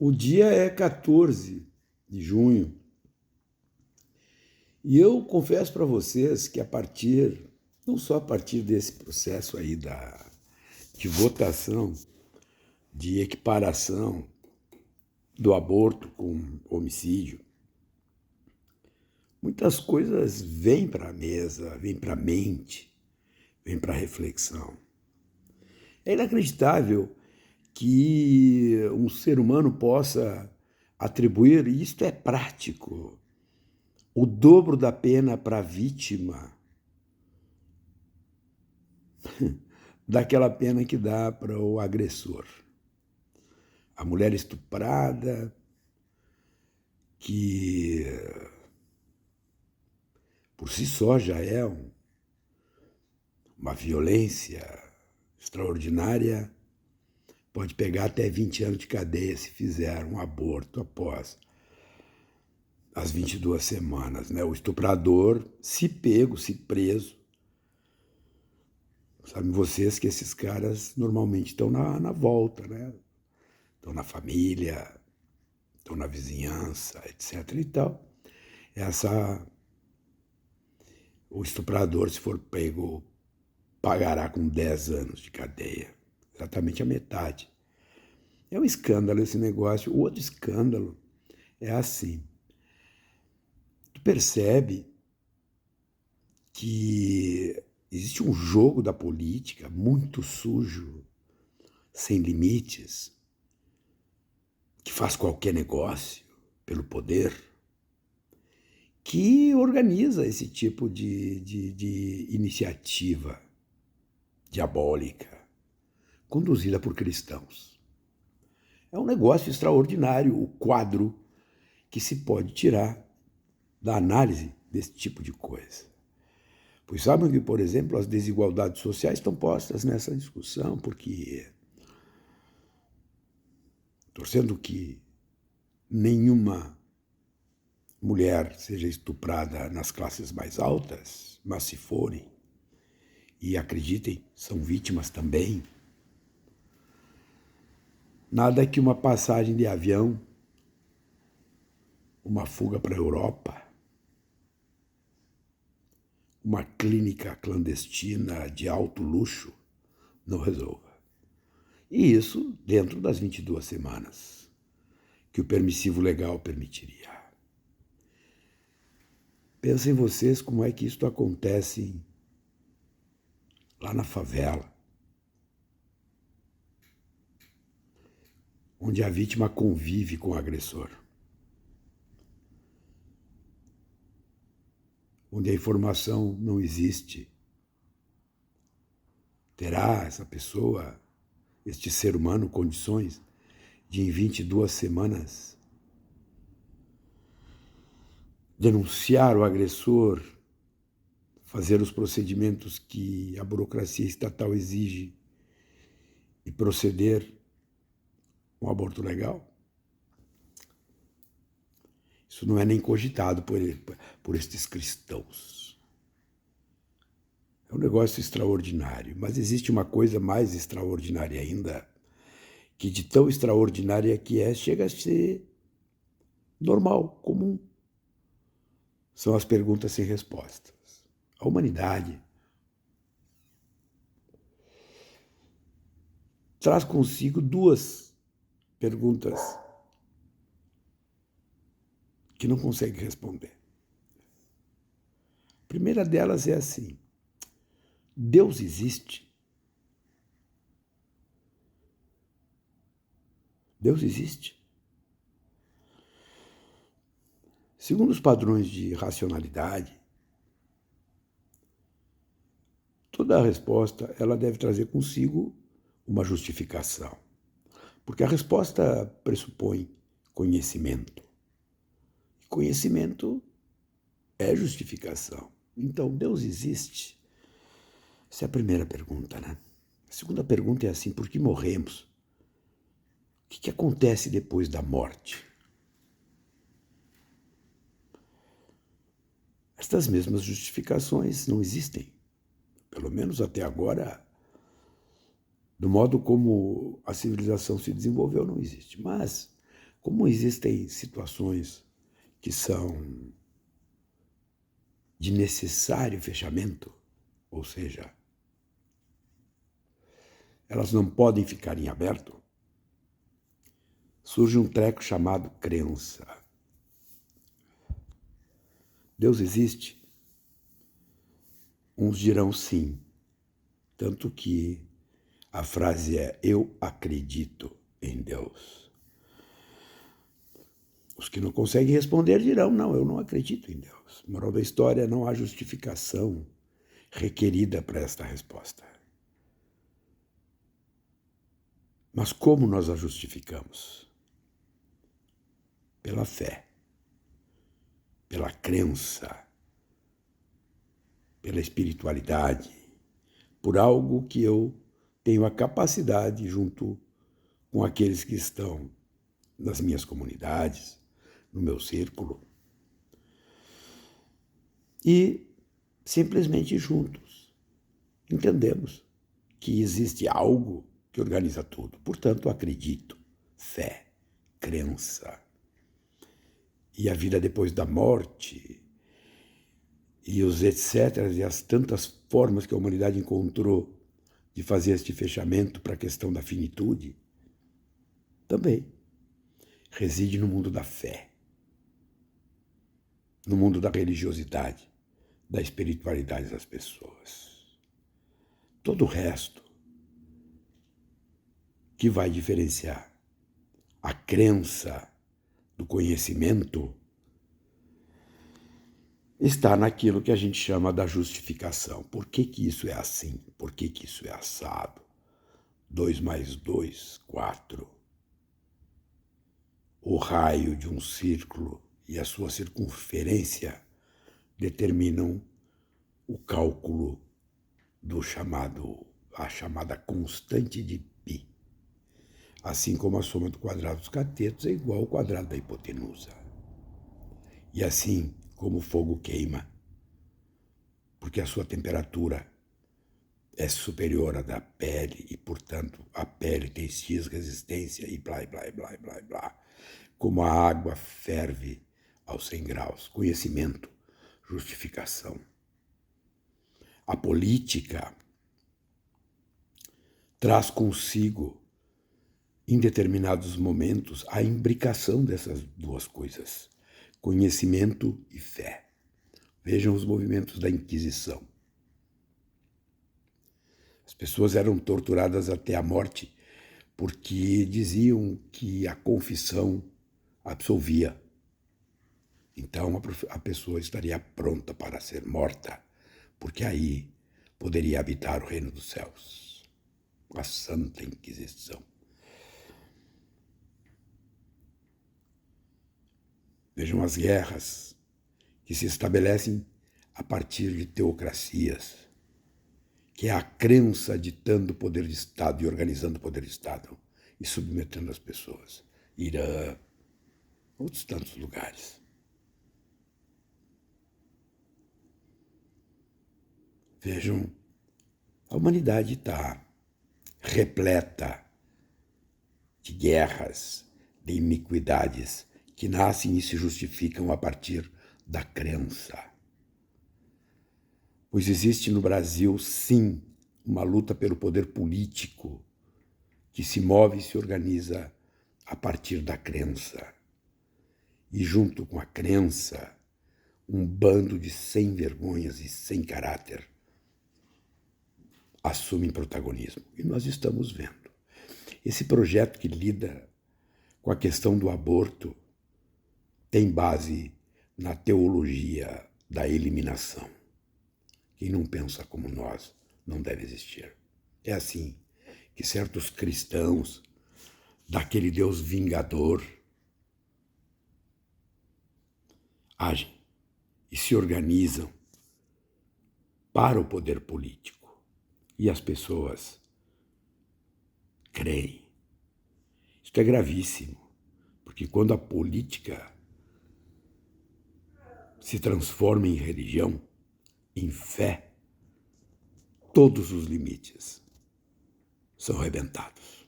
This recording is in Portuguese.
O dia é 14 de junho e eu confesso para vocês que não só a partir desse processo aí de votação, de equiparação do aborto com homicídio, muitas coisas vêm para a mesa, vêm para a mente, vêm para a reflexão. É inacreditável que um ser humano possa atribuir, e isto é prático, o dobro da pena para a vítima daquela pena que dá para o agressor. A mulher estuprada, que por si só já é uma violência extraordinária, pode pegar até 20 anos de cadeia se fizer um aborto após as 22 semanas. Né? O estuprador, se pego, se preso, sabem vocês que esses caras normalmente estão na volta, né? Estão na família, estão na vizinhança, etc. e tal. O estuprador, se for pego, pagará com 10 anos de cadeia, exatamente a metade. É um escândalo esse negócio. O outro escândalo é assim. Tu percebe que existe um jogo da política muito sujo, sem limites, que faz qualquer negócio pelo poder, que organiza esse tipo de iniciativa diabólica, conduzida por cristãos. É um negócio extraordinário o quadro que se pode tirar da análise desse tipo de coisa. Pois sabem que, por exemplo, as desigualdades sociais estão postas nessa discussão, porque, torcendo que nenhuma mulher seja estuprada nas classes mais altas, mas se forem, e acreditem, são vítimas também, nada que uma passagem de avião, uma fuga para a Europa, uma clínica clandestina de alto luxo não resolva. E isso dentro das 22 semanas que o permissivo legal permitiria. Pensem vocês como é que isso acontece lá na favela, onde a vítima convive com o agressor, onde a informação não existe. Terá essa pessoa, este ser humano, condições de, em 22 semanas, denunciar o agressor, fazer os procedimentos que a burocracia estatal exige e proceder um aborto legal? Isso não é nem cogitado por estes cristãos. É um negócio extraordinário, mas existe uma coisa mais extraordinária ainda, que de tão extraordinária que chega a ser normal, comum. São as perguntas sem respostas. A humanidade traz consigo duas perguntas que não consegue responder. A primeira delas é assim: Deus existe? Deus existe? Segundo os padrões de racionalidade, toda a resposta ela deve trazer consigo uma justificação, porque a resposta pressupõe conhecimento. Conhecimento é justificação. Então, Deus existe? Essa é a primeira pergunta, né? A segunda pergunta é assim: por que morremos? O que acontece depois da morte? Estas mesmas justificações não existem, pelo menos até agora, do modo como a civilização se desenvolveu, não existe. Mas Como existem situações que são de necessário fechamento, ou seja, elas não podem ficar em aberto, surge um treco chamado crença. Deus existe? Uns dirão sim, tanto que a frase é: eu acredito em Deus. Os que não conseguem responder dirão: não, eu não acredito em Deus. Moral da história, não há justificação requerida para esta resposta. Mas como nós a justificamos? Pela fé, pela crença, pela espiritualidade, por algo que eu tenho a capacidade, junto com aqueles que estão nas minhas comunidades, no meu círculo, e simplesmente juntos entendemos que existe algo que organiza tudo. Portanto, acredito, fé, crença. E a vida depois da morte, e os etc., e as tantas formas que a humanidade encontrou de fazer este fechamento para a questão da finitude, também reside no mundo da fé, no mundo da religiosidade, da espiritualidade das pessoas. Todo o resto que vai diferenciar a crença do conhecimento está naquilo que a gente chama da justificação. Por que que isso é assim? Por que que isso é assado? 2 mais 2, 4. O raio de um círculo e a sua circunferência determinam o cálculo a chamada constante de π. Assim como a soma do quadrado dos catetos é igual ao quadrado da hipotenusa. E assim como o fogo queima, porque a sua temperatura é superior à da pele e, portanto, a pele tem X resistência e blá, blá, blá, blá, blá. Como a água ferve aos 100 graus. Conhecimento, justificação. A política traz consigo, em determinados momentos, a imbricação dessas duas coisas, conhecimento e fé. Vejam os movimentos da Inquisição. As pessoas eram torturadas até a morte porque diziam que a confissão absolvia. Então a pessoa estaria pronta para ser morta, porque aí poderia habitar o reino dos céus. A Santa Inquisição. Vejam as guerras que se estabelecem a partir de teocracias, que é a crença ditando o poder de Estado e organizando o poder de Estado e submetendo as pessoas. Irã, outros tantos lugares. Vejam, a humanidade está repleta de guerras, de iniquidades que nascem e se justificam a partir da crença. Pois existe no Brasil, sim, uma luta pelo poder político que se move e se organiza a partir da crença. E junto com a crença, um bando de sem vergonhas e sem caráter assumem protagonismo. E nós estamos vendo. Esse projeto que lida com a questão do aborto tem base na teologia da eliminação. Quem não pensa como nós não deve existir. É assim que certos cristãos daquele Deus vingador agem e se organizam para o poder político. E as pessoas creem. Isso é gravíssimo, porque quando a política se transforma em religião, em fé, todos os limites são arrebentados.